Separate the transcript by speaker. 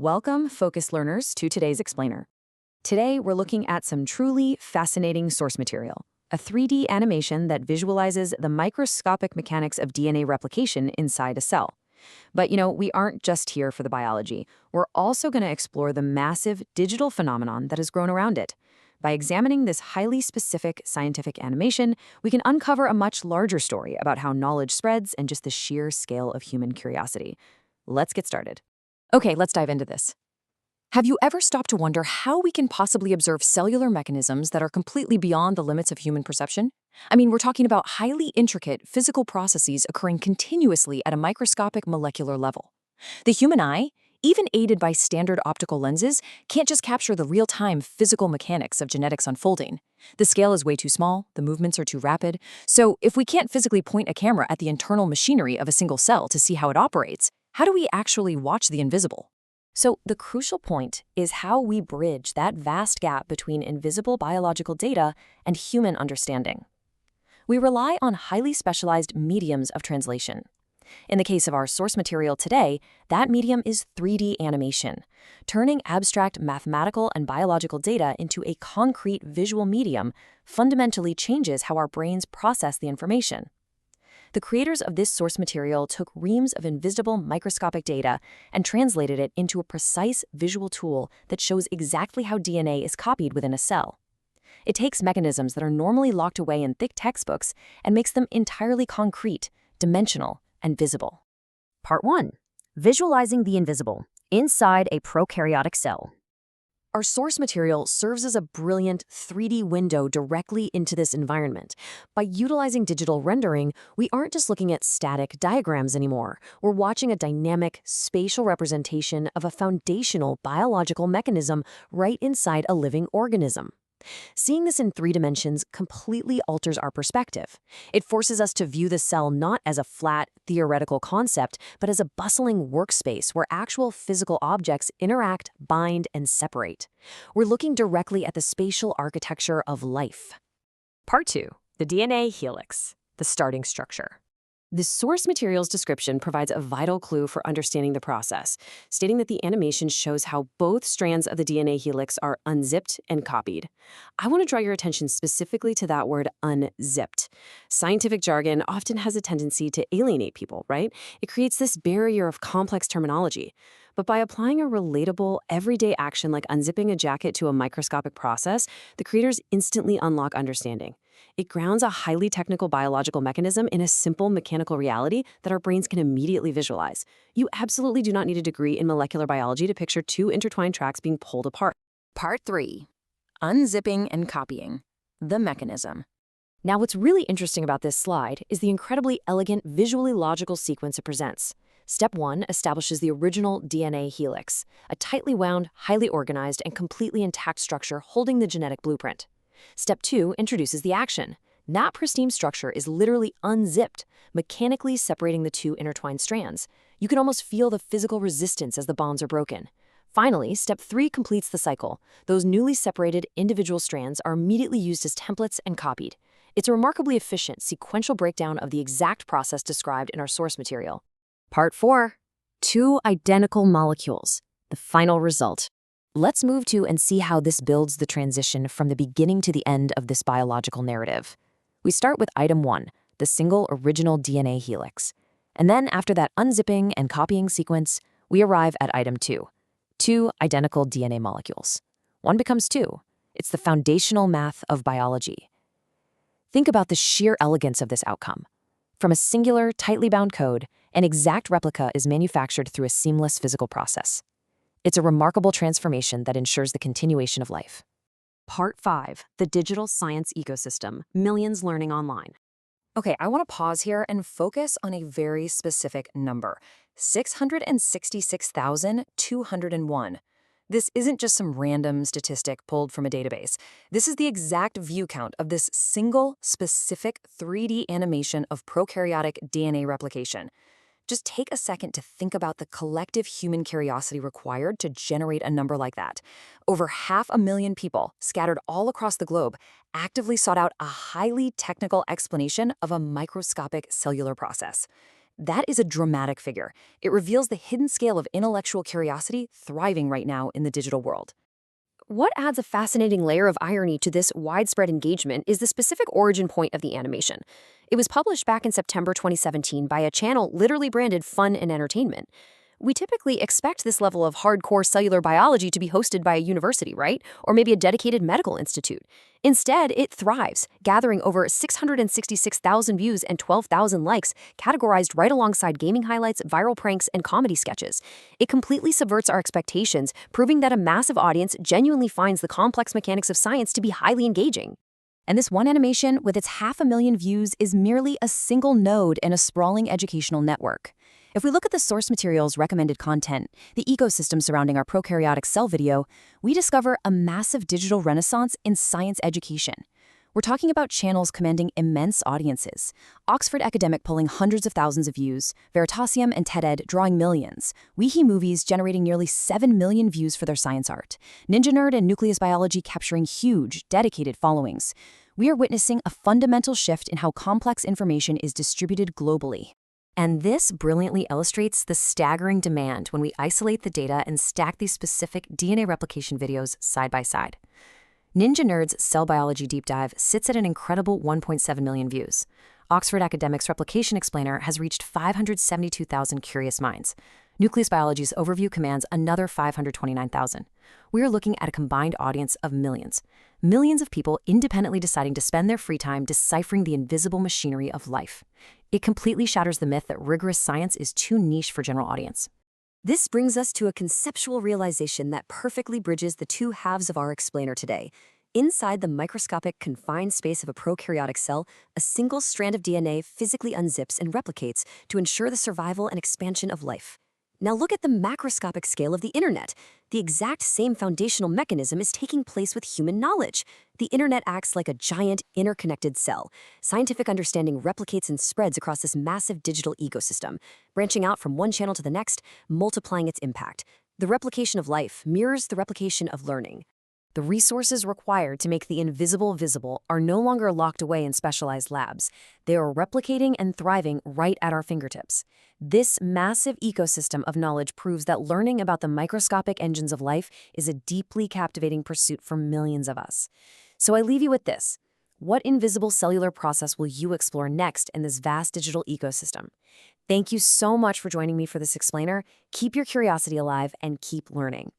Speaker 1: Welcome, focused learners, to today's explainer. Today, we're looking at some truly fascinating source material, a 3D animation that visualizes the microscopic mechanics of DNA replication inside a cell. But we aren't just here for the biology. We're also going to explore the massive digital phenomenon that has grown around it. By examining this highly specific scientific animation, we can uncover a much larger story about how knowledge spreads and just the sheer scale of human curiosity. Let's get started. Okay, let's dive into this. Have you ever stopped to wonder how we can possibly observe cellular mechanisms that are completely beyond the limits of human perception? I mean, we're talking about highly intricate physical processes occurring continuously at a microscopic molecular level. The human eye, even aided by standard optical lenses, can't just capture the real-time physical mechanics of genetics unfolding. The scale is way too small, the movements are too rapid, so if we can't physically point a camera at the internal machinery of a single cell to see how it operates, how do we actually watch the invisible? So the crucial point is how we bridge that vast gap between invisible biological data and human understanding. We rely on highly specialized mediums of translation. In the case of our source material today, that medium is 3D animation. Turning abstract mathematical and biological data into a concrete visual medium fundamentally changes how our brains process the information. The creators of this source material took reams of invisible microscopic data and translated it into a precise visual tool that shows exactly how DNA is copied within a cell. It takes mechanisms that are normally locked away in thick textbooks and makes them entirely concrete, dimensional, and visible.
Speaker 2: Part 1. Visualizing the invisible inside a prokaryotic cell.
Speaker 1: Our source material serves as a brilliant 3D window directly into this environment. By utilizing digital rendering, we aren't just looking at static diagrams anymore. We're watching a dynamic, spatial representation of a foundational biological mechanism right inside a living organism. Seeing this in 3 dimensions completely alters our perspective. It forces us to view the cell not as a flat, theoretical concept, but as a bustling workspace where actual physical objects interact, bind, and separate. We're looking directly at the spatial architecture of life. Part 2. The DNA helix, the starting structure. The source material's description provides a vital clue for understanding the process, stating that the animation shows how both strands of the DNA helix are unzipped and copied. I want to draw your attention specifically to that word unzipped. Scientific jargon often has a tendency to alienate people, right? It creates this barrier of complex terminology. But by applying a relatable, everyday action like unzipping a jacket to a microscopic process, the creators instantly unlock understanding. It grounds a highly technical biological mechanism in a simple mechanical reality that our brains can immediately visualize. You absolutely do not need a degree in molecular biology to picture 2 intertwined tracks being pulled apart. Part 3. Unzipping and copying. The mechanism. Now, what's really interesting about this slide is the incredibly elegant, visually logical sequence it presents. Step 1 establishes the original DNA helix, a tightly wound, highly organized, and completely intact structure holding the genetic blueprint. Step 2 introduces the action. That pristine structure is literally unzipped, mechanically separating the 2 intertwined strands. You can almost feel the physical resistance as the bonds are broken. Finally, Step 3 completes the cycle. Those newly separated individual strands are immediately used as templates and copied. It's a remarkably efficient, sequential breakdown of the exact process described in our source material. Part 4. 2 identical molecules. The final result. Let's move to and see how this builds the transition from the beginning to the end of this biological narrative. We start with item 1, the single original DNA helix. And then after that unzipping and copying sequence, we arrive at item 2, 2 identical DNA molecules. 1 becomes 2. It's the foundational math of biology. Think about the sheer elegance of this outcome. From a singular, tightly bound code, an exact replica is manufactured through a seamless physical process. It's a remarkable transformation that ensures the continuation of life. Part 5. The digital science ecosystem, millions learning online. Okay, I want to pause here and focus on a very specific number, 666,201. This isn't just some random statistic pulled from a database. This is the exact view count of this single, specific 3D animation of prokaryotic DNA replication. Just take a second to think about the collective human curiosity required to generate a number like that. Over 500,000 people, scattered all across the globe, actively sought out a highly technical explanation of a microscopic cellular process.
Speaker 2: That is a dramatic figure. It reveals the hidden scale of intellectual curiosity thriving right now in the digital world.
Speaker 1: What adds a fascinating layer of irony to this widespread engagement is the specific origin point of the animation. It was published back in September 2017 by a channel literally branded Fun and Entertainment. We typically expect this level of hardcore cellular biology to be hosted by a university, right? Or maybe a dedicated medical institute. Instead, it thrives, gathering over 666,000 views and 12,000 likes, categorized right alongside gaming highlights, viral pranks, and comedy sketches. It completely subverts our expectations, proving that a massive audience genuinely finds the complex mechanics of science to be highly engaging.
Speaker 2: And this one animation, with its 500,000 views, is merely a single node in a sprawling educational network. If we look at the source material's recommended content, the ecosystem surrounding our prokaryotic cell video, we discover a massive digital renaissance in science education. We're talking about channels commanding immense audiences. Oxford Academic pulling hundreds of thousands of views, Veritasium and TED-Ed drawing millions, Weehee Movies generating nearly 7 million views for their science art, Ninja Nerd and Nucleus Biology capturing huge, dedicated followings. We are witnessing a fundamental shift in how complex information is distributed globally.
Speaker 1: And this brilliantly illustrates the staggering demand when we isolate the data and stack these specific DNA replication videos side by side. Ninja Nerd's Cell Biology Deep Dive sits at an incredible 1.7 million views. Oxford Academic's Replication Explainer has reached 572,000 curious minds. Nucleus Biology's Overview commands another 529,000. We are looking at a combined audience of millions. Millions of people independently deciding to spend their free time deciphering the invisible machinery of life. It completely shatters the myth that rigorous science is too niche for general audience. This brings us to a conceptual realization that perfectly bridges the two halves of our explainer today. Inside the microscopic, confined space of a prokaryotic cell, a single strand of DNA physically unzips and replicates to ensure the survival and expansion of life. Now look at the macroscopic scale of the internet. The exact same foundational mechanism is taking place with human knowledge. The internet acts like a giant, interconnected cell. Scientific understanding replicates and spreads across this massive digital ecosystem, branching out from one channel to the next, multiplying its impact. The replication of life mirrors the replication of learning. The resources required to make the invisible visible are no longer locked away in specialized labs. They are replicating and thriving right at our fingertips. This massive ecosystem of knowledge proves that learning about the microscopic engines of life is a deeply captivating pursuit for millions of us. So I leave you with this. What invisible cellular process will you explore next in this vast digital ecosystem? Thank you so much for joining me for this explainer. Keep your curiosity alive and keep learning.